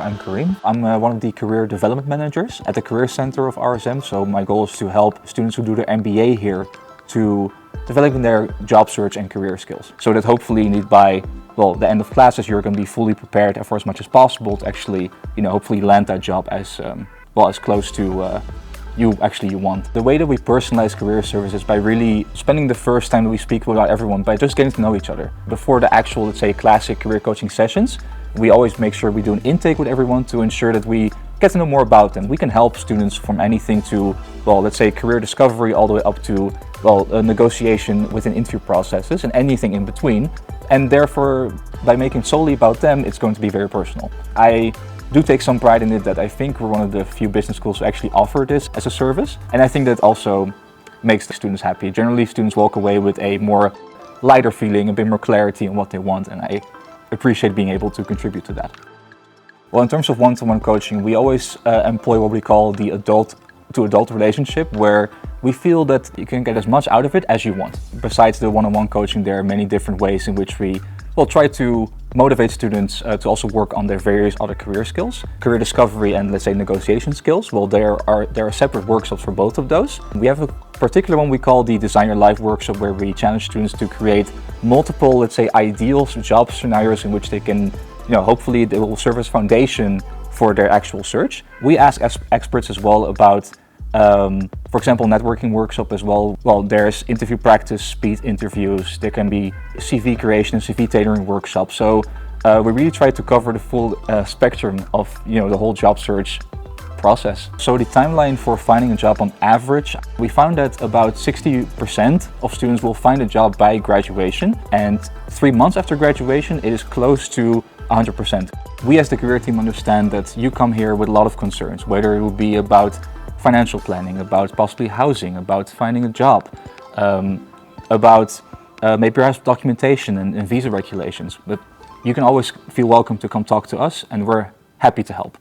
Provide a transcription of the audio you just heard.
I'm Karim. I'm one of the career development managers at the Career Center of RSM. So my goal is to help students who do their MBA here to developing their job search and career skills. So that hopefully by the end of classes you're going to be fully prepared for as much as possible to actually, hopefully land that job as as close to you want. The way that we personalize career service is by really spending the first time that we speak with everyone by just getting to know each other. Before the actual, let's say, classic career coaching sessions, we always make sure we do an intake with everyone to ensure that we get to know more about them. We can help students from anything to, let's say, career discovery all the way up to, a negotiation within interview processes and anything in between. And therefore, by making solely about them, it's going to be very personal. I do take some pride in it that I think we're one of the few business schools who actually offer this as a service. And I think that also makes the students happy. Generally, students walk away with a more lighter feeling, a bit more clarity on what they want, and I appreciate being able to contribute to that. Well, in terms of one-to-one coaching, we always employ what we call the adult-to-adult relationship, where we feel that you can get as much out of it as you want. Besides the one-on-one coaching, there are many different ways in which we try to motivate students to also work on their various other career skills. Career discovery and, let's say, negotiation skills. Well, there are separate workshops for both of those. We have a particular one we call the Design Your Life workshop, where we challenge students to create multiple, let's say, ideal job scenarios in which they can, hopefully they will serve as foundation for their actual search. We ask experts as well about, for example, networking workshop as well. Well, there's interview practice, speed interviews, there can be CV creation and CV tailoring workshops. So we really try to cover the full spectrum of, the whole job search process. So the timeline for finding a job on average, we found that about 60% of students will find a job by graduation, and 3 months after graduation, it is close to 100%. We as the career team understand that you come here with a lot of concerns, whether it will be about financial planning, about possibly housing, about finding a job, about maybe perhaps documentation and visa regulations. But you can always feel welcome to come talk to us, and we're happy to help.